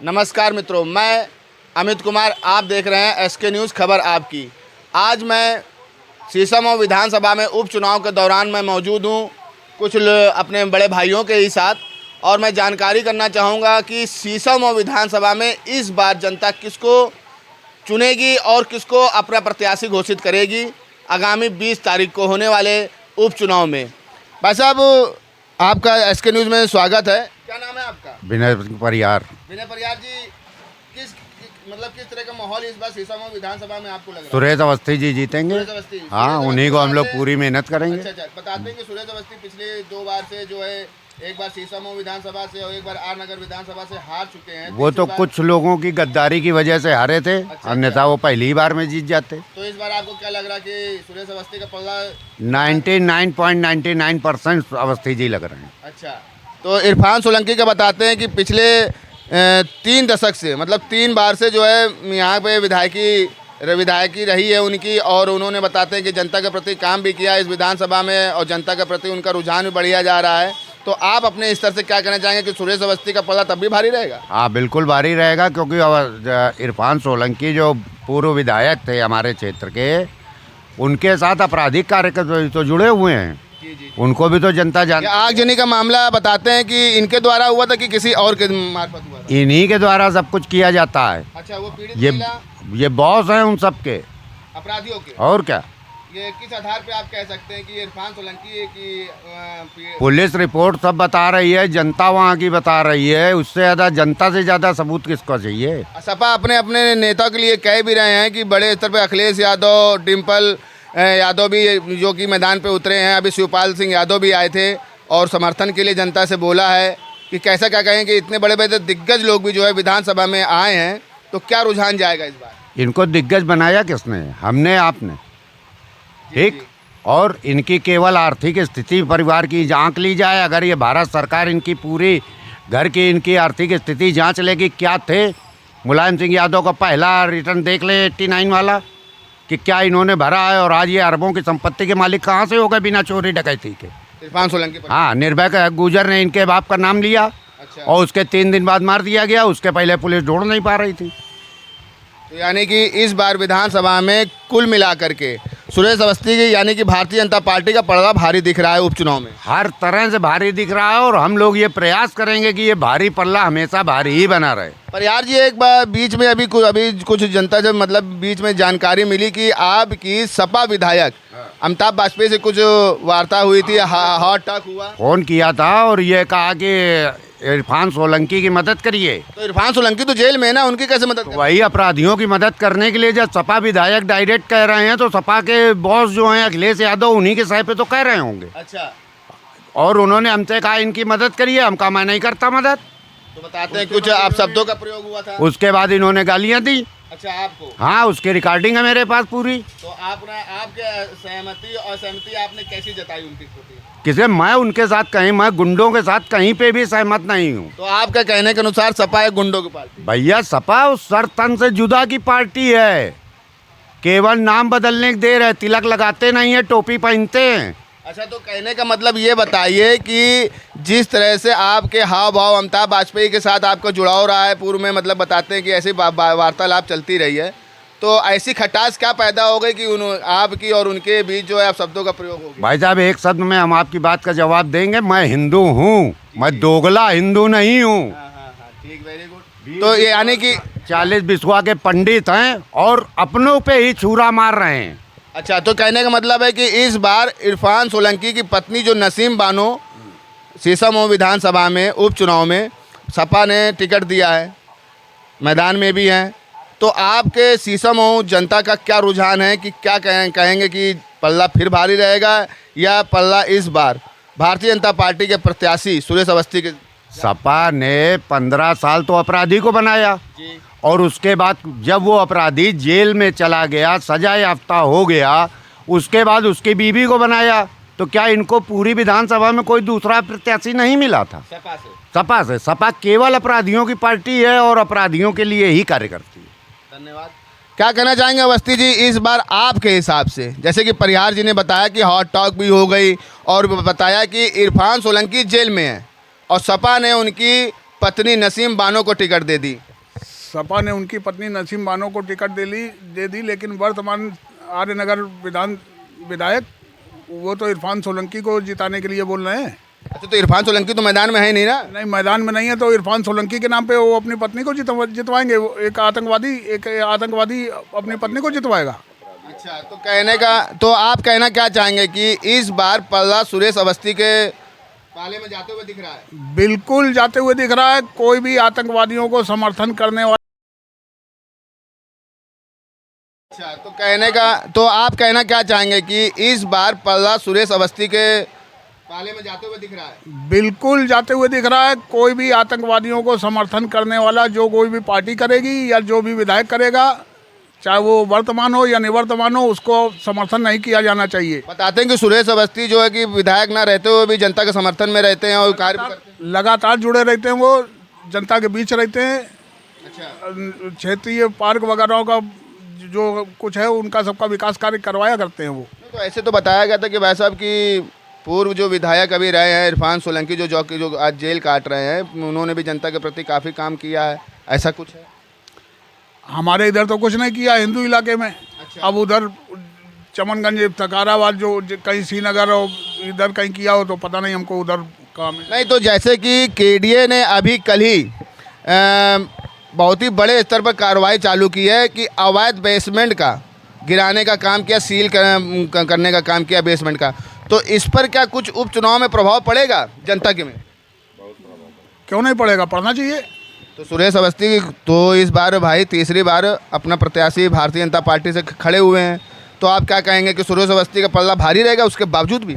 नमस्कार मित्रों, मैं अमित कुमार, आप देख रहे हैं एसके न्यूज़ खबर आपकी। आज मैं शीशमऊ विधानसभा में उपचुनाव के दौरान मैं मौजूद हूँ कुछ अपने बड़े भाइयों के ही साथ, और मैं जानकारी करना चाहूँगा कि शीशमऊ विधानसभा में इस बार जनता किसको चुनेगी और किसको अपना प्रत्याशी घोषित करेगी आगामी 20 तारीख को होने वाले उपचुनाव में। भाई साहब, आपका एसके न्यूज़ में स्वागत है। क्या नाम है आपका? विनय परियार। विनय परियार जी, किस तरह का माहौल इस बार शीशमऊ विधानसभा में आपको लग रहा है? सुरेश अवस्थी जी जीतेंगे। सुरेश अवस्थी। हाँ, उन्हीं को हम लोग पूरी मेहनत करेंगे। अच्छा, बताते हैं कि सुरेश अवस्थी पिछले 2 बार से जो है, एक बार शीशमऊ विधानसभा से और एक बार आर नगर विधानसभा से हार चुके हैं। वो तो कुछ लोगों की गद्दारी की वजह से हारे थे, अन्यथा वो पहली बार में जीत जाते। तो इस बार आपको क्या लग रहा है कि सुरेश अवस्थी का पल्ला? 99.99% अवस्थी जी लग रहे हैं। अच्छा, तो इरफान सोलंकी का बताते हैं कि पिछले 3 दशक से, मतलब 3 बार से जो है यहाँ पे विधायकी रही है उनकी, और उन्होंने बताते हैं कि जनता के प्रति काम भी किया इस विधानसभा में और जनता के प्रति उनका रुझान भी बढ़िया जा रहा है। तो आप अपने स्तर से क्या कहना चाहेंगे कि सुरेश अवस्थी का पल्ला तब भी भारी रहेगा? हाँ, बिल्कुल भारी रहेगा, क्योंकि इरफान सोलंकी जो पूर्व विधायक थे हमारे क्षेत्र के, उनके साथ आपराधिक कार्य तो जुड़े हुए हैं। जी। उनको भी तो जनता जानती है। आगजनी का मामला बताते हैं कि इनके द्वारा हुआ था कि किसी और के मार्फत हुआ था? इन्हीं के द्वारा सब कुछ किया जाता है। अच्छा, वो पीड़ित ये बॉस हैं उन सब के, अपराधियों के। और क्या। ये किस आधार पे आप कह सकते हैं कि इरफान सोलंकी की पुलिस रिपोर्ट सब बता रही है, जनता वहाँ की बता रही है। उससे ज़्यादा, जनता से ज़्यादा सबूत किसको चाहिए? सपा अपने अपने नेता के लिए कह भी रहे हैं कि बड़े स्तर पे अखिलेश यादव, डिम्पल यादव भी जो कि मैदान पे उतरे हैं। अभी शिवपाल सिंह यादव भी आए थे और समर्थन के लिए जनता से बोला है कि कैसा क्या कहें कि इतने बड़े बड़े दिग्गज लोग भी जो है विधानसभा में आए हैं, तो क्या रुझान जाएगा इस बार? इनको दिग्गज बनाया किसने? हमने, आपने। ठीक। और इनकी केवल आर्थिक स्थिति परिवार की जांच ली जाए, अगर ये भारत सरकार इनकी पूरी घर की इनकी आर्थिक स्थिति जांच लेगी, क्या थे मुलायम सिंह यादव का पहला रिटर्न देख ले 89 वाला, कि क्या इन्होंने भरा है, और आज ये अरबों की संपत्ति के मालिक कहाँ से हो गए बिना चोरी डकैती के? इरफान सोलंकी पर। हाँ, निर्भय गुजर ने इनके बाप का नाम लिया। अच्छा। और उसके 3 दिन बाद मार दिया गया। उसके पहले पुलिस ढूंढ नहीं पा रही थी। तो यानी कि इस बार विधानसभा में कुल मिलाकर के सुरेश अवस्थी की, यानी कि भारतीय जनता पार्टी का पलड़ा भारी दिख रहा है उपचुनाव में। हर तरह से भारी दिख रहा है, और हम लोग ये प्रयास करेंगे कि ये भारी पल्ला हमेशा भारी ही बना रहे। पर यार जी, एक बार बीच में अभी कुछ जनता जब, मतलब बीच में जानकारी मिली कि आपकी सपा विधायक अमिताभ वाजपेयी से कुछ वार्ता हुई थी, हॉट टॉक हुआ। फोन किया था और ये कहा कि इरफान सोलंकी की मदद करिए। तो इरफान सोलंकी तो जेल में है ना, उनकी कैसे मदद करें? वही अपराधियों की मदद करने के लिए जब सपा विधायक डायरेक्ट कह रहे हैं, तो सपा के बॉस जो हैं अखिलेश यादव, उन्हीं के सह पे तो कह रहे होंगे। अच्छा। और उन्होंने हमसे कहा इनकी मदद करिए। हम कहा मैं नहीं करता मदद। तो बताते हैं कुछ आप शब्दों का प्रयोग हुआ था। उसके बाद इन्होंने गालियां दी। अच्छा, आपको? हाँ, उसकी रिकॉर्डिंग है मेरे पास पूरी। तो आपके सहमति और सहमति आपने कैसी जताई उनके प्रति? किसे? मैं उनके साथ कहीं, मैं गुंडों के साथ कहीं पे भी सहमत नहीं हूँ। तो आपका कहने के अनुसार सपा एक गुंडों की पार्टी? भैया, सपा उस सर तन से जुदा की पार्टी है। केवल नाम बदलने की देर है, तिलक लगाते नहीं है, टोपी पहनते हैं। अच्छा, तो कहने का मतलब ये बताइए कि जिस तरह से आपके हाव भाव अमिताभ वाजपेयी के साथ आपका जुड़ाव रहा है पूर्व में, मतलब बताते हैं कि ऐसी वार्तालाप चलती रही है, तो ऐसी खटास क्या पैदा हो गई कि आपकी और उनके बीच जो है आप शब्दों का प्रयोग हो गया? भाई साहब, एक शब्द में हम आपकी बात का जवाब देंगे। मैं हिंदू हूँ, मैं दोगला हिंदू नहीं हूँ। ठीक, वेरी गुड। तो ये यानी कि 40 बिस्वा के पंडित हैं और अपनों पे ही छुरा मार रहे हैं। अच्छा, तो कहने का मतलब है कि इस बार इरफान सोलंकी की पत्नी जो नसीम बानो, शीशमऊ विधानसभा में उपचुनाव में सपा ने टिकट दिया है, मैदान में भी हैं, तो आपके शीशमऊ जनता का क्या रुझान है कि क्या कहेंगे कि पल्ला फिर भारी रहेगा, या पल्ला इस बार भारतीय जनता पार्टी के प्रत्याशी सुरेश अवस्थी के? सपा ने 15 साल तो अपराधी को बनाया जी। और उसके बाद जब वो अपराधी जेल में चला गया, सजा याफ्ता हो गया, उसके बाद उसकी बीवी को बनाया। तो क्या इनको पूरी विधानसभा में कोई दूसरा प्रत्याशी नहीं मिला था? सपा से? सपा से। सपा केवल अपराधियों की पार्टी है और अपराधियों के लिए ही कार्य करती है। धन्यवाद। क्या कहना चाहेंगे अवस्थी जी इस बार आपके हिसाब से? जैसे कि परिहार जी ने बताया कि हॉट टॉक भी हो गई और बताया कि इरफान सोलंकी जेल में है और सपा ने उनकी पत्नी नसीम बानो को टिकट दे दी, सपा ने उनकी पत्नी नसीम बानो को टिकट दे दी, लेकिन वर्तमान आर्यनगर विधायक वो तो इरफान सोलंकी को जिताने के लिए बोल रहे हैं। अच्छा, तो इरफान सोलंकी तो मैदान में है नहीं ना। नहीं, मैदान में नहीं है तो इरफान सोलंकी के नाम पे वो अपनी पत्नी को जितवाएंगे। वो एक आतंकवादी अपनी पत्नी को जितवाएगा। अच्छा, तो आप कहना क्या चाहेंगे कि इस बार पल्ला सुरेश अवस्थी के पाले में जाते हुए दिख रहा है? बिल्कुल जाते हुए दिख रहा है। कोई भी आतंकवादियों को समर्थन करने वाला। अच्छा, तो आप कहना क्या चाहेंगे कि इस बार पल्ला सुरेश अवस्थी के पाले में जाते हुए दिख रहा है? बिल्कुल जाते हुए दिख रहा है। कोई भी आतंकवादियों को समर्थन करने वाला जो कोई भी पार्टी करेगी या जो भी विधायक करेगा, चाहे वो वर्तमान हो या निवर्तमान हो, उसको समर्थन नहीं किया जाना चाहिए। बताते हैं कि सुरेश अवस्थी जो है कि विधायक ना रहते हुए भी जनता के समर्थन में रहते हैं और कार्य भी करते हैं। लगातार जुड़े रहते हैं, वो जनता के बीच रहते हैं। अच्छा, क्षेत्रीय पार्क वगैरह का जो कुछ है उनका सबका विकास कार्य करवाया करते हैं वो। तो ऐसे तो बताया गया था कि भाई साहब की पूर्व जो विधायक अभी रहे हैं इरफान सोलंकी जो आज जेल काट रहे हैं, उन्होंने भी जनता के प्रति काफ़ी काम किया है, ऐसा कुछ है? हमारे इधर तो कुछ नहीं किया, हिंदू इलाके में। अच्छा। अब उधर चमनगंज तकाराबाद जो कहीं श्रीनगर और इधर कहीं किया हो तो पता नहीं हमको उधर काम है। नहीं, तो जैसे कि केडीए ने अभी कल ही बहुत ही बड़े स्तर पर कार्रवाई चालू की है कि अवैध बेसमेंट का गिराने का काम किया, सील करने का काम किया बेसमेंट का, तो इस पर क्या कुछ उपचुनाव में प्रभाव पड़ेगा जनता के में? क्यों नहीं पड़ेगा, पड़ना चाहिए। तो सुरेश अवस्थी तो इस बार भाई तीसरी बार अपना प्रत्याशी भारतीय जनता पार्टी से खड़े हुए हैं, तो आप क्या कहेंगे कि सुरेश अवस्थी का पल्ला भारी रहेगा उसके बावजूद भी?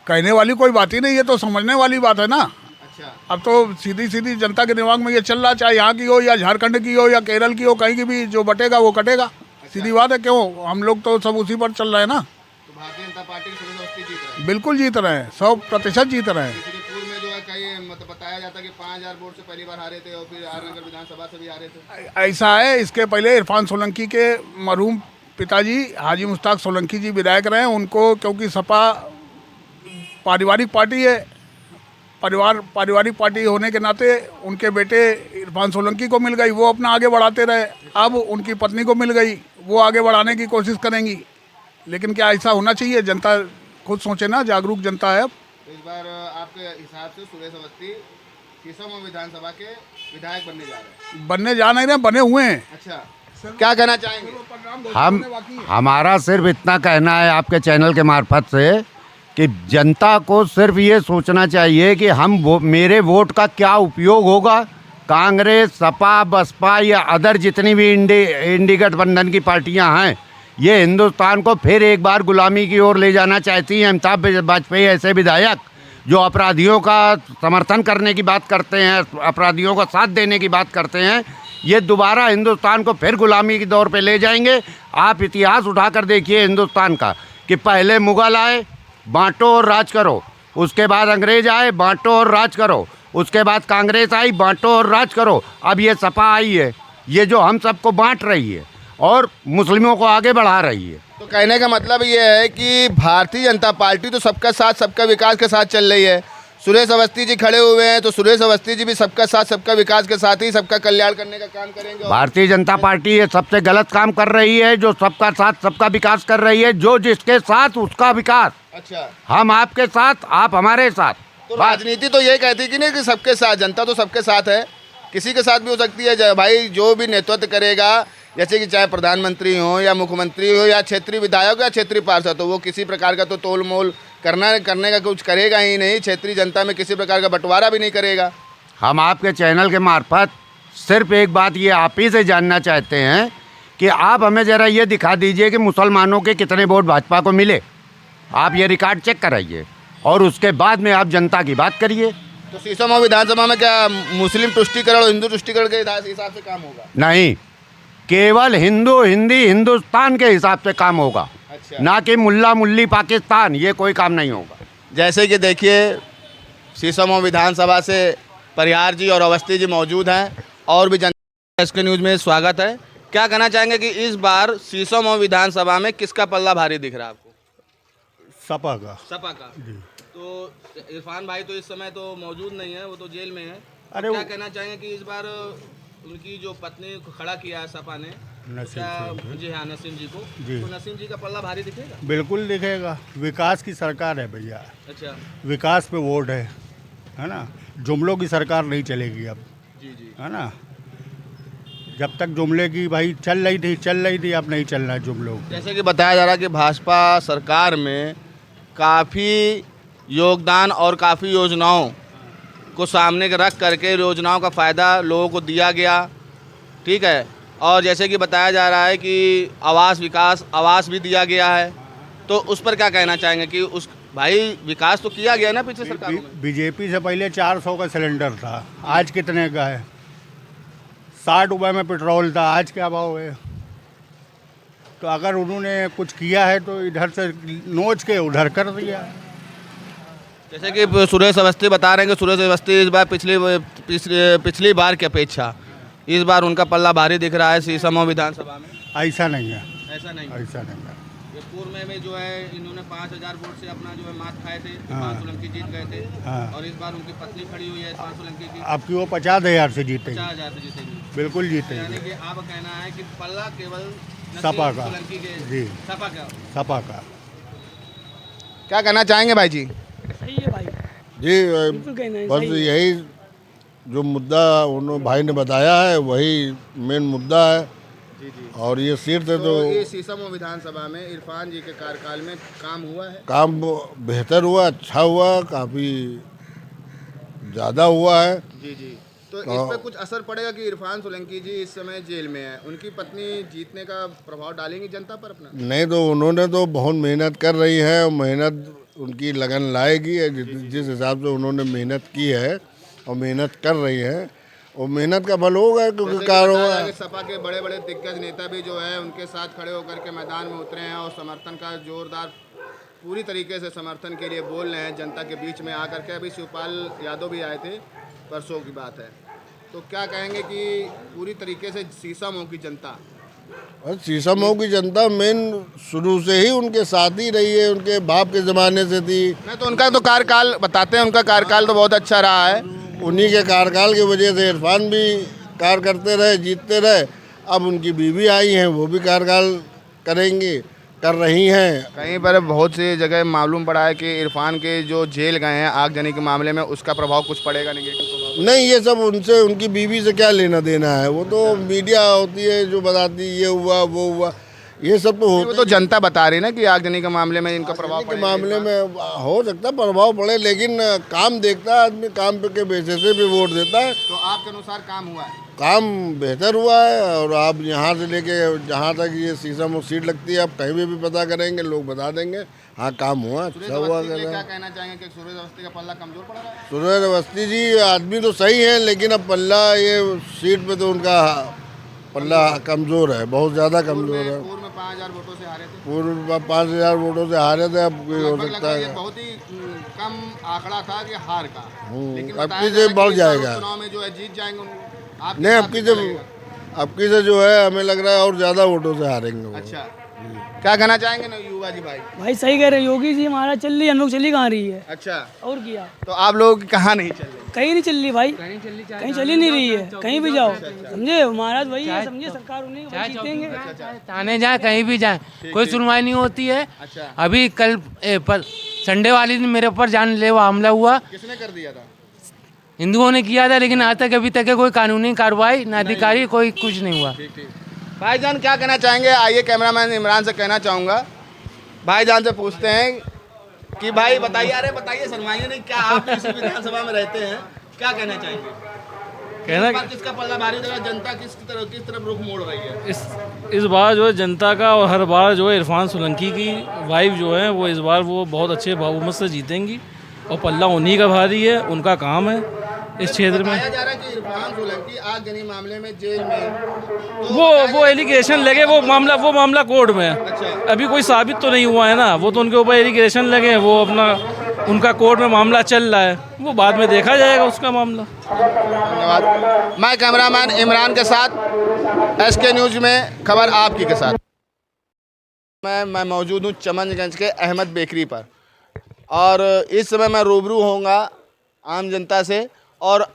कहने वाली कोई बात ही नहीं है, तो समझने वाली बात है ना। अच्छा, अब तो सीधी जनता के दिमाग में ये चल रहा, चाहे यहाँ की हो या झारखंड की हो या केरल की हो, कहीं की भी जो बटेगा वो कटेगा। सीधी बात है। क्यों, हम लोग तो सब उसी पर चल रहे हैं ना। तो भारतीय जनता पार्टी सुरेश अवस्थी जीत रहे हैं? बिल्कुल जीत रहे हैं, 100% जीत रहे हैं। पूर्व में जो है कई मतलब बताया जाता है कि 5000 वोट से पहली बार हारे थे और फिर आर्यनगर विधानसभा से भी हारे थे। ऐसा है, इसके पहले इरफान सोलंकी के मरहूम पिताजी हाजी मुश्ताक सोलंकी जी विधायक रहे। उनको क्योंकि सपा पारिवारिक पार्टी है, पारिवारिक पार्टी होने के नाते उनके बेटे इरफान सोलंकी को मिल गई, वो अपना आगे बढ़ाते रहे। अब उनकी पत्नी को मिल गई, वो आगे बढ़ाने की कोशिश करेंगी। लेकिन क्या ऐसा होना चाहिए? जनता खुद सोचे ना, जागरूक जनता है। अब इस बार आपके हिसाब से सुरेश अवस्थी शीशम विधानसभा के विधायक बनने जा रहे हैं? बनने जा नहीं रहे, बने हुए हैं। अच्छा, क्या कहना चाहेंगे? हमारा सिर्फ इतना कहना है आपके चैनल के मार्फत से कि जनता को सिर्फ ये सोचना चाहिए कि मेरे वोट का क्या उपयोग होगा। कांग्रेस, सपा, बसपा या अदर जितनी भी इंडी गठबंधन की पार्टियां हैं, ये हिंदुस्तान को फिर एक बार गुलामी की ओर ले जाना चाहती हैं। अमिताभ वाजपेयी ऐसे विधायक जो अपराधियों का समर्थन करने की बात करते हैं, अपराधियों का साथ देने की बात करते हैं, ये दोबारा हिंदुस्तान को फिर गुलामी के दौर पे ले जाएंगे। आप इतिहास उठाकर देखिए हिंदुस्तान का कि पहले मुग़ल आए, बांटो और राज करो, उसके बाद अंग्रेज आए, बांटो और राज करो, उसके बाद कांग्रेस आई, बांटो और राज करो, अब ये सपा आई है, ये जो हम सबको बांट रही है और मुस्लिमों को आगे बढ़ा रही है। तो कहने का मतलब ये है कि भारतीय जनता पार्टी तो सबका साथ सबका विकास के साथ चल रही है। सुरेश अवस्थी जी खड़े हुए हैं तो सुरेश अवस्थी जी भी सबका साथ सबका विकास के साथ ही सबका कल्याण करने का काम करेंगे। भारतीय जनता पार्टी ये सबसे गलत काम कर रही है, जो सबका साथ सबका विकास कर रही है, जो जिसके साथ उसका विकास। अच्छा, हम आपके साथ, आप हमारे साथ। तो राजनीति तो ये कहती कि नहीं कि सबके साथ, जनता तो सबके साथ है, किसी के साथ भी हो सकती है। भाई जो भी नेतृत्व करेगा, जैसे कि चाहे प्रधानमंत्री हो या मुख्यमंत्री हो या क्षेत्रीय विधायक या क्षेत्रीय पार्षद हो, वो किसी प्रकार का तो तोल मोल करने का कुछ करेगा ही नहीं। क्षेत्रीय जनता में किसी प्रकार का बंटवारा भी नहीं करेगा। हम आपके चैनल के मार्फत सिर्फ एक बात ये आप ही से जानना चाहते हैं कि आप हमें ज़रा ये दिखा दीजिए कि मुसलमानों के कितने वोट भाजपा को मिले। आप ये रिकॉर्ड चेक कराइए और उसके बाद में आप जनता की बात करिए। तो शीशम विधानसभा में क्या मुस्लिम तुष्टिकरण और हिंदू तुष्टिकरण के हिसाब से काम होगा? नहीं, केवल हिंदी हिंदुस्तान के हिसाब से काम होगा। अच्छा। ना कि मुल्ला मुल्ली पाकिस्तान, ये कोई काम नहीं होगा। जैसे कि देखिए शीशम विधानसभा से परिहार जी और अवस्थी जी मौजूद हैं और भी जनता SK न्यूज़ में स्वागत है। क्या कहना चाहेंगे कि इस बार शीशम विधानसभा में किसका पल्ला भारी दिख रहा है आपको? सपा का। सपा का। तो इरफान भाई तो इस समय तो मौजूद नहीं है, वो तो जेल में है। अरे क्या कहना चाहेंगे कि इस बार उनकी जो पत्नी को खड़ा किया है सपा ने, नसीम क्या जी हाँ नसीम जी को, जी। तो नसीम जी का पल्ला भारी दिखेगा? बिल्कुल दिखेगा। विकास की सरकार है भैया, अच्छा विकास पे वोट है ना। जुमलों की सरकार नहीं चलेगी अब, जी जी। है ना। जब तक जुमले की भाई चल रही थी, अब नहीं चलना है जुमलों की। जैसे कि बताया जा रहा है कि भाजपा सरकार में काफ़ी योगदान और काफ़ी योजनाओं को सामने रख करके योजनाओं का फ़ायदा लोगों को दिया गया, ठीक है। और जैसे कि बताया जा रहा है कि आवास भी दिया गया है, तो उस पर क्या कहना चाहेंगे कि उस भाई विकास तो किया गया ना पिछले सरकार में? बीजेपी से पहले 400 का सिलेंडर था, आज कितने का है? 60 रुपए में पेट्रोल था, आज क्या भाव है? तो अगर उन्होंने कुछ किया है तो इधर से नोच के उधर कर दिया। जैसे कि सुरेश अवस्थी बता रहे हैं कि सुरेश अवस्थी इस बार पिछली बार की अपेक्षा इस बार उनका पल्ला भारी दिख रहा है सीसमो विधानसभा में। ऐसा नहीं है, ऐसा नहीं, ऐसा नहीं है। ये पूर्व में भी जो है इन्होंने 5000 वोट से अपना जो है मात खाए थे, हाँ। इरफान सोलंकी जीत गए थे, हाँ। और इस बार उनकी पत्नी खड़ी हुई है इरफान सोलंकी की, अब की वो 50,000 से जीतेगी, 50,000 से जीतेगी। बिल्कुल यानी जीतेगी। कि आप कहना है कि पल्ला केवल नसीम सपा का। सोलंकी के, जी। सपा का। सपा का। क्या कहना चाहेंगे भाई जी? सही है भाई, जी बिल्कुल कहना है, बस सही है। यही जो मुद्दा उन्होंने भाई ने बताया है वही मेन मुद्दा है। जी जी। और ये सीट से तो ये सीसमो विधानसभा में इरफान जी के कार्यकाल में काम हुआ है? काम बेहतर हुआ, अच्छा हुआ, काफ़ी ज़्यादा हुआ है। जी जी। तो इस पर कुछ असर पड़ेगा कि इरफान सोलंकी जी इस समय जेल में है, उनकी पत्नी जीतने का प्रभाव डालेंगी जनता पर अपना? नहीं तो उन्होंने तो बहुत मेहनत कर रही है और मेहनत उनकी लगन लाएगी। जिस हिसाब से उन्होंने मेहनत की है और मेहनत कर रही है, और मेहनत का फल होगा क्योंकि जैसे कि बताया कारोबार कि सपा के बड़े बड़े दिग्गज नेता भी जो है उनके साथ खड़े होकर के मैदान में उतरे हैं और समर्थन का जोरदार पूरी तरीके से समर्थन के लिए बोल रहे हैं जनता के बीच में आकर के। अभी शिवपाल यादव भी आए थे, परसों की बात है। तो क्या कहेंगे कि पूरी तरीके से सीसमो की जनता, और शीशमों की जनता मेन शुरू से ही उनके साथ ही रही है, उनके बाप के ज़माने से थी। नहीं तो उनका तो कार्यकाल बताते हैं, उनका कार्यकाल तो बहुत अच्छा रहा है। उन्हीं के कार्यकाल की वजह से इरफान भी कार्य करते रहे, जीतते रहे। अब उनकी बीवी आई हैं, वो भी कार्यकाल करेंगी, कर रही हैं। कहीं पर बहुत सी जगह मालूम पड़ा है कि इरफान के जो जेल गए हैं आगजनी के मामले में, उसका प्रभाव कुछ पड़ेगा, नेगेटिव प्रभाव? नहीं, ये सब उनसे, उनकी बीवी से क्या लेना देना है। वो तो मीडिया होती है जो बताती ये हुआ वो हुआ, ये सब तो वो होता तो जनता बता रही है ना कि आगजनी के मामले में इनका प्रभाव के पड़ेगा। मामले में हो सकता है प्रभाव पड़े, लेकिन काम देखता है आदमी, काम पे के बेसिस से भी वोट देता है। तो आपके अनुसार काम हुआ है? काम बेहतर हुआ है। और आप यहाँ से लेके जहाँ तक ये सीसम सीट लगती है, आप कहीं भी पता करेंगे, लोग बता देंगे हाँ काम हुआ, सुरेश अच्छा हुआ। अवस्थी के लिए क्या कहना चाहेंगे कि सुरेश अवस्थी का पल्ला कमजोर पड़ रहा है? सुरेश अवस्थी जी आदमी तो सही है, लेकिन अब पल्ला ये सीट पे तो उनका पल्ला कमज़ोर है, बहुत ज़्यादा कमज़ोर है। पूर्व में 5000 वोटों से हारे थे। पूर्व 5000 वोटों से हारे थे, अब कोई हो लगभग सकता ये है बहुत ही कम आंकड़ा था कि हार का, लेकिन अब बताया की जा से रहा है बढ़ कि इस बार जाएगा। चुनाव में जो है जीत जाएंगे आपके नहीं, हिसाब अब की से से चलेगा? अब की से जो है हमें लग रहा है और ज़्यादा वोटों से हारेंगे वो। अच्छा, क्या कहना चाहेंगे ना युवा जी भाई? भाई सही कह रहे हैं, योगी जी हमारा चल रही है, हम लोग चली कहाँ रही है, अच्छा, और किया तो आप लोग कहाँ नहीं चल रहे? कहीं नहीं चल रही भाई, कहीं चली नहीं रही है, कहीं भी जाओ, समझे महाराज वही है, समझे सरकार उन्हीं को जीतेंगे। थाने जाए, कहीं भी जाए, कोई सुनवाई नहीं होती है। अच्छा, अभी कल संडे वाले दिन मेरे ऊपर जानलेवा हमला हुआ, किसने कर दिया था? हिंदुओं ने किया था, लेकिन आज तक अभी तक कोई कानूनी कार्रवाई ना अधिकारी कोई कुछ नहीं हुआ। ठीक ठीक। भाईजान क्या कहना चाहेंगे? आइए कैमरामैन इमरान से कहना चाहूँगा, भाईजान से पूछते हैं कि भाई बताइए, अरे बताइए, शर्माइए नहीं, क्या आप किसी विधानसभा में रहते हैं, क्या कहना चाहेंगे? इस बार किसका पल्ला भारी लगा? जनता किस तरफ रुख मोड़ रही है? इस बार जो है जनता का, और हर बार जो है इरफान सोलंकी की वाइफ जो है वो इस बार वो बहुत अच्छे बहुमत से जीतेंगी, और पल्ला उन्हीं का भारी है, उनका काम है इस क्षेत्र में। बताया जा रहा है कि इरफान सोलंकी आगजनी मामले में जेल में, तो वो एलिगेशन लगे, वो मामला कोर्ट में है, अच्छा, अभी कोई साबित तो नहीं हुआ है ना, वो तो उनके ऊपर एलिगेशन लगे, वो अपना उनका कोर्ट में मामला चल रहा है, वो बाद में देखा जाएगा उसका मामला। धन्यवाद। मैं कैमरामैन इमरान के साथ, SK न्यूज़ में खबर आपकी के साथ। मैं मौजूद हूँ चमनगंज के अहमद बेकरी पर, और इस समय मैं रूबरू होऊंगा आम जनता से और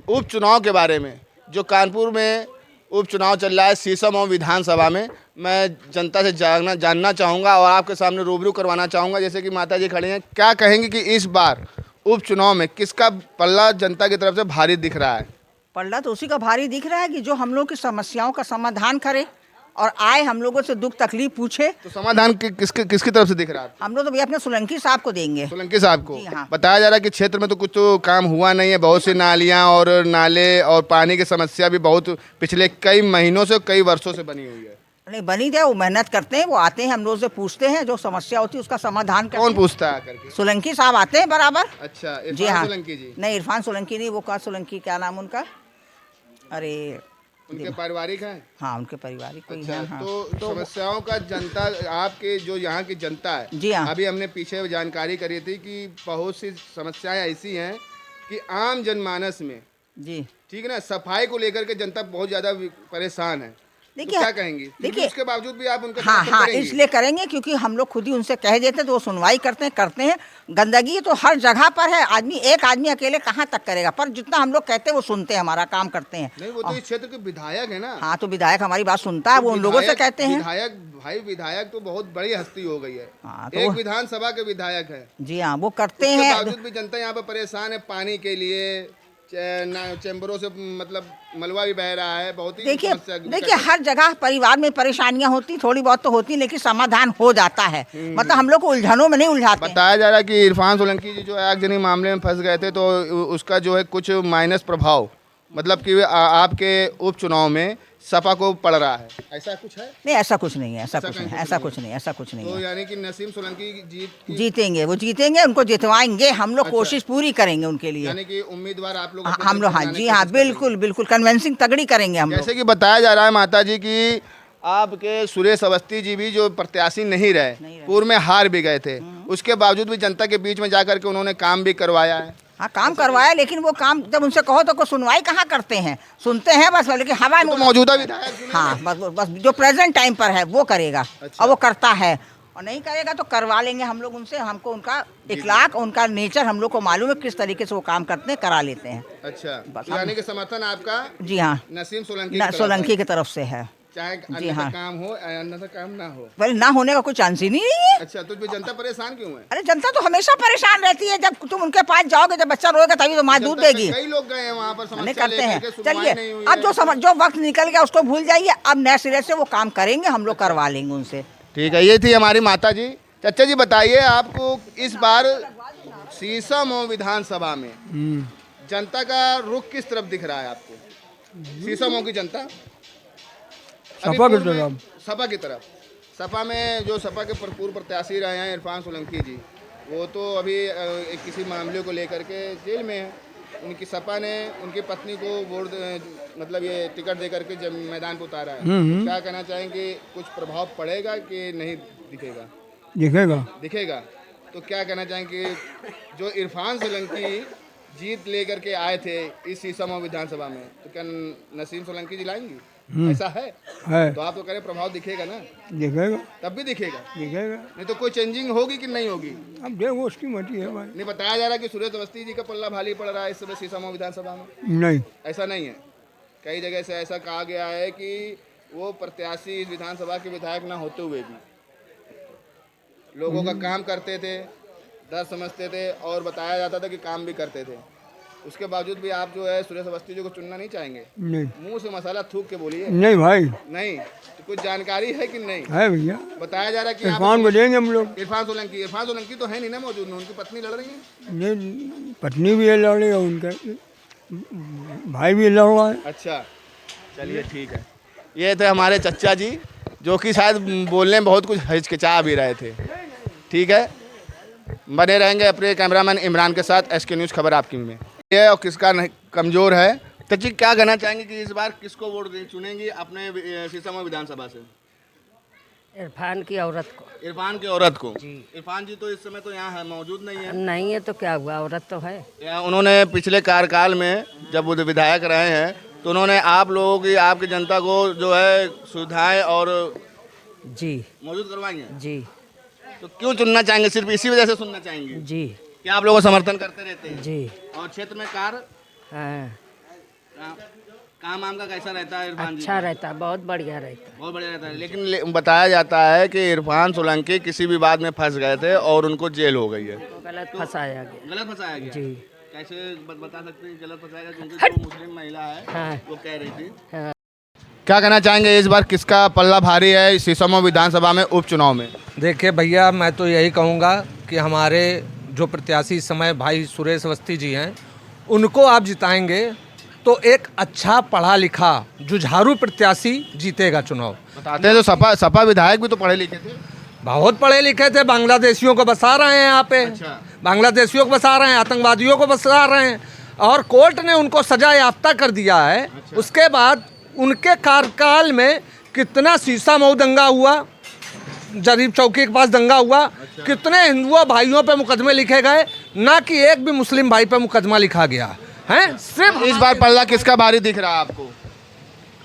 उपचुनाव के बारे में जो कानपुर में उपचुनाव चल रहा है शीशम विधानसभा में, मैं जनता से जानना चाहूँगा और आपके सामने रूबरू करवाना चाहूँगा। जैसे कि माता जी खड़ी हैं, क्या कहेंगे कि इस बार उपचुनाव में किसका पल्ला जनता की तरफ से भारी दिख रहा है? पल्ला तो उसी का भारी दिख रहा है कि जो हम लोग की समस्याओं का समाधान करे और आए हम लोगों से दुख तकलीफ पूछे। तो समाधान किसकी तरफ से दिख रहा है? हम लोग तो भैया अपने सोलंकी साहब को देंगे। सोलंकी साहब को? जी हाँ। बताया जा रहा है कि क्षेत्र में तो कुछ तो काम हुआ नहीं है, बहुत सी नालियां और नाले और पानी की समस्या भी बहुत पिछले कई महीनों से कई वर्षों से बनी हुई है। नहीं बनी है, वो मेहनत करते हैं, वो आते हैं हम लोग से पूछते हैं, जो समस्या होती है उसका समाधान करते कौन हैं। पूछता है करके? सोलंकी साहब आते हैं बराबर। अच्छा, जी इरफान हाँ। सोलंकी जी? नहीं इरफान सोलंकी नहीं, वो का सोलंकी, क्या नाम उनका, अरे उनके पारिवारिक हैं? हाँ उनके पारिवारिक कोई अच्छा, है। हाँ। तो समस्याओं का जनता, आपके जो यहाँ की जनता है, जी हाँ। अभी हमने पीछे जानकारी करी थी कि बहुत सी समस्याएं ऐसी हैं कि आम जनमानस में, जी ठीक है ना, सफाई को लेकर के जनता बहुत ज्यादा परेशान है। तो देखिए, क्या कहेंगी? देखिए, उसके बावजूद भी आप उनका हाँ समर्थन हाँ करेंगी? इसलिए करेंगे क्योंकि हम लोग खुद ही उनसे कह देते हैं तो वो सुनवाई करते हैं। गंदगी तो हर जगह पर है, एक आदमी अकेले कहाँ तक करेगा, पर जितना हम लोग कहते हैं वो सुनते हैं, हमारा काम करते हैं। नहीं, वो तो इस क्षेत्र के विधायक है ना। हाँ तो विधायक हमारी बात सुनता है, वो उन लोगों से कहते हैं। विधायक तो बहुत बड़ी हस्ती हो गई है। हाँ, तो एक विधानसभा के विधायक है। जी हाँ वो करते उसके हैं। बावजूद भी जनता यहाँ पे परेशान है पानी के लिए, चैम्बरों से मतलब मलबा भी बह रहा है, बहुत ही समस्या। देखिए हर जगह परिवार में परेशानियां होती, थोड़ी बहुत तो होती, लेकिन समाधान हो जाता है। मतलब हम लोग को उलझनों में नहीं उलझाते। बताया जा रहा है कि इरफान सोलंकी जी जो आगजनी मामले में फंस गए थे, तो उसका जो है कुछ माइनस प्रभाव, मतलब कि आपके उपचुनाव में सपा को पड़ रहा है, ऐसा कुछ है? नहीं ऐसा कुछ नहीं है, ऐसा कुछ नहीं, ऐसा कुछ नहीं, ऐसा कुछ नहीं तो है। यानी कि नसीम सोलंकी जीतेंगे, वो जीतेंगे, उनको जितवाएंगे हम लोग। कोशिश पूरी करेंगे उनके लिए। यानी कि उम्मीदवार आप लोग हम लोग, हाँ जी हाँ बिल्कुल बिल्कुल कन्विंसिंग तगड़ी करेंगे हम लोग। जैसे कि बताया जा रहा है माता जी की आपके सुरेश अवस्थी जी भी जो प्रत्याशी नहीं रहे, पूर्व में हार भी गए थे, उसके बावजूद भी जनता के बीच में जाकर के उन्होंने काम भी करवाया है। हाँ काम करवाया, लेकिन वो काम जब उनसे कहो तो कोई सुनवाई कहाँ करते हैं, सुनते हैं बस, लेकिन हवा में। तो मौजूदा विधायक, हाँ बस जो प्रेजेंट टाइम पर है वो करेगा। और वो करता है, और नहीं करेगा तो करवा लेंगे हम लोग उनसे। हमको उनका इखलाक, उनका नेचर हम लोग को मालूम है, किस तरीके से वो काम करते हैं, करा लेते हैं। अच्छा, तो यानी कि समर्थन आपका जी हाँ नसीम सोलंकी सोलंकी की तरफ से है। चाहे जी हाँ। काम हो अन्यथा काम ना हो। पहले ना होने का कोई चांस ही नहीं है। अच्छा, तो फिर जनता परेशान क्यों है? अरे जनता तो हमेशा परेशान रहती है, जब तुम उनके पास जाओगे, जब बच्चा रोएगा तभी तो माँ दूध देगी। कई लोग गए हैं वहाँ पर, नहीं समस्या करते हैं। लेकर के सुनवाई नहीं हुई चलिए अब है। जो वक्त निकल गया उसको भूल जाइए, अब नए सिरे से वो काम करेंगे, हम लोग करवा लेंगे उनसे। ठीक है, ये थी हमारी माता जी। चाचा जी बताइए, आपको इस बार शीशम विधानसभा में जनता का रुख किस तरफ दिख रहा है आपको? शीशम की जनता सपा की तरफ। सपा में जो सपा के पूर्व प्रत्याशी रहे हैं इरफान सोलंकी जी, वो तो अभी एक किसी मामले को लेकर के जेल में है। उनकी सपा ने उनकी पत्नी को वोट मतलब ये टिकट दे करके जब मैदान पर उतारा है, क्या कहना चाहेंगे? कुछ प्रभाव पड़ेगा कि नहीं दिखेगा? दिखेगा। तो क्या कहना चाहेंगे, जो इरफान सोलंकी जीत लेकर के आए थे इस शीशम विधानसभा में, तो क्या नसीम सोलंकी जी लाएंगी? ऐसा है तो आप तो कह रहे प्रभाव दिखेगा ना? दिखेगा, तब भी दिखेगा। नहीं तो कोई चेंजिंग होगी कि नहीं होगी? अब देखो उसकी मर्जी है भाई। नहीं, बताया जा रहा है कि सुरेश अवस्थी जी का पल्ला भारी पड़ रहा है इस समय शीशम विधानसभा में। नहीं ऐसा नहीं है, कई जगह से ऐसा कहा गया है कि वो प्रत्याशी इस विधानसभा के विधायक ना होते हुए भी लोगों का काम करते थे, दर्द समझते थे और बताया जाता था कि काम भी करते थे। उसके बावजूद भी आप जो है सुरेश अवस्थी जी को चुनना नहीं चाहेंगे? नहीं मुंह से मसाला थूक के बोलिए। नहीं भाई, नहीं तो कुछ जानकारी है कि नहीं? है भैया, बताया जा रहा है कि इरफान को देंगे हम लोग। इरफान सोलंकी तो है नहीं ना मौजूद, उनकी पत्नी लड़ रही है। नहीं, पत्नी भी है लड़ रही है, उनका भाई भी लड़ रहा है। अच्छा, चलिए ठीक है। ये थे हमारे चचा जी, जो कि शायद बोलने में बहुत कुछ हिचकिचा भी रहे थे। ठीक है, बने रहेंगे अपने कैमरामैन इमरान के साथ SK न्यूज़ खबर आपकी में। ये और किसका कमज़ोर है, तो जी क्या कहना चाहेंगे कि इस बार किसको वोट चुनेंगी अपने शीशम विधानसभा से? इरफान की औरत को। इरफान की औरत को जी। इरफान जी तो इस समय तो यहाँ है, मौजूद नहीं है। नहीं है तो क्या हुआ, औरत तो है। उन्होंने पिछले कार्यकाल में जब वो विधायक रहे हैं तो उन्होंने आप लोगों की, आपकी जनता को जो है सुविधाएं और जी मौजूद करवाई हैं जी। तो क्यों चुनना चाहेंगे? सिर्फ इसी वजह से सुनना चाहेंगे जी कि आप लोगों को समर्थन करते रहते हैं जी। और क्षेत्र में कार हाँ काम वाम का कैसा रहता है इरफान जी? अच्छा रहता, बहुत बढ़िया रहता। बहुत बढ़िया रहता है, लेकिन बताया जाता है कि इरफान सोलंकी किसी विवाद में फंस गए थे और उनको जेल हो गई है। तो गलत फंसाया गया। गलत फंसाया गया? जी। कैसे बता सकते हैं गलत फंसाया गया? क्योंकि जो मुस्लिम महिला है हाँ। वो कह रही थी। हाँ। क्या कहना चाहेंगे इस बार किसका पल्ला भारी है सीसमो विधानसभा में उपचुनाव में? देखिए भैया, मैं तो यही कहूँगा कि हमारे जो प्रत्याशी इस समय भाई सुरेश अवस्थी जी हैं, उनको आप जिताएंगे तो एक अच्छा पढ़ा लिखा जुझारू प्रत्याशी जीतेगा चुनाव। बताते हैं तो सपा विधायक भी तो पढ़े लिखे थे। बहुत पढ़े लिखे थे, बांग्लादेशियों को बसा रहे हैं यहाँ पे। अच्छा। बांग्लादेशियों को बसा रहे हैं, आतंकवादियों को बसा रहे हैं, और कोर्ट ने उनको सजा याफ्ता कर दिया है। अच्छा। उसके बाद उनके कार्यकाल में कितना शीशा मऊ दंगा हुआ, जरीब चौकी के पास दंगा हुआ। अच्छा। कितने हिंदुओं भाइयों पे मुकदमे लिखे गए, ना कि एक भी मुस्लिम भाई पे मुकदमा लिखा गया है। सिर्फ इस बार पल्ला किसका भारी दिख रहा है आपको?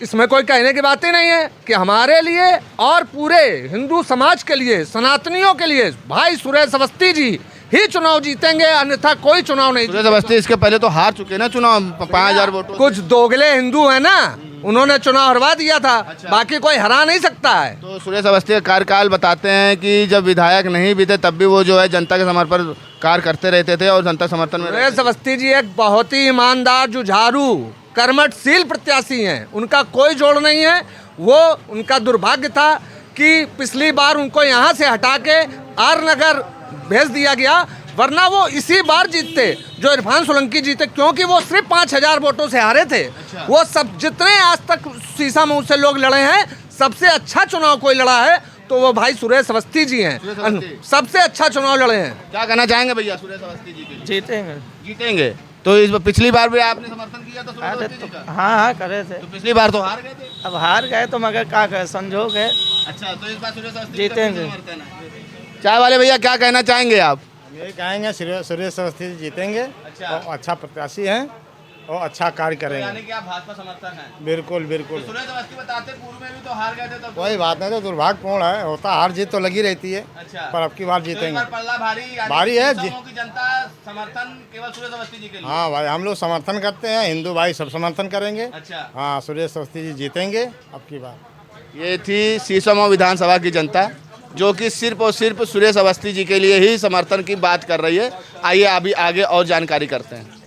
इसमें कोई कहने की बात ही नहीं है कि हमारे लिए और पूरे हिंदू समाज के लिए, सनातनियों के लिए भाई सुरेश अवस्थी जी ही चुनाव जीतेंगे, अन्यथा कोई चुनाव नहीं। सुरेश अवस्थी इसके पहले तो हार चुके ना चुनाव 5000 वोटों। कुछ दोगले हिंदू है ना, उन्होंने चुनाव हरवा दिया था। अच्छा। बाकी कोई हरा नहीं सकता है। तो सुरेश अवस्थी का कार्यकाल बताते हैं कि जब विधायक नहीं भी थे तब भी वो जो है जनता के समर्थन कार्य करते रहते थे और जनता समर्थन में। सुरेश अवस्थी जी एक बहुत ही ईमानदार, जुझारू, कर्मठशील प्रत्याशी हैं, उनका कोई जोड़ नहीं है। वो उनका दुर्भाग्य था कि पिछली बार उनको यहाँ से हटा के आर नगर भेज दिया गया, वरना वो इसी बार जीतते जो इरफान सोलंकी जीते, क्योंकि वो सिर्फ 5000 वोटों से हारे थे। अच्छा। वो सब जितने आज तक शीशा मऊ से लोग लड़े हैं, सबसे अच्छा चुनाव कोई लड़ा है तो वो भाई सुरेश अवस्थी जी हैं। सबसे अच्छा चुनाव लड़े हैं। क्या कहना चाहेंगे भैया सुरेश अवस्थी जी के लिए? जीतेंगे। जीतेंगे तो इस पिछली बार भी आपने समर्थन किया था सुरेश अवस्थी जी का? हाँ करे थे। तो पिछली बार तो हार गए थे। अब हार गए तो मगर क्या कहे, संजोग है। अच्छा, तो इस बार सुरेश अवस्थी जीतेंगे। चाय वाले भैया क्या कहना चाहेंगे आप? यही कहेंगे सुरेश अवस्थी जी जीतेंगे। अच्छा। और अच्छा प्रत्याशी हैं और अच्छा कार्य करेंगे। यानी कि आप भाजपा समर्थक हैं? बिल्कुल बिल्कुल। तो सुरेश अवस्थी बताते पूर्व में भी तो हार गए थे तब। कोई बात नहीं, तो दुर्भाग्यपूर्ण है, होता हार जीत तो लगी रहती है। अच्छा। पर अब की बार तो इस जीतेंगे। बार पल्ला भारी भारी है जी। की जनता समर्थन केवल सुरेश अवस्थी जी के लिए। हाँ भाई, हम लोग समर्थन करते हैं, हिंदू भाई सब समर्थन करेंगे। अच्छा। हाँ, सुरेश अवस्थी जी जीतेंगे अब की बार। ये थी सीसमो विधानसभा की जनता जो कि सिर्फ और सिर्फ सुरेश अवस्थी जी के लिए ही समर्थन की बात कर रही है। आइए अभी आगे और जानकारी करते हैं।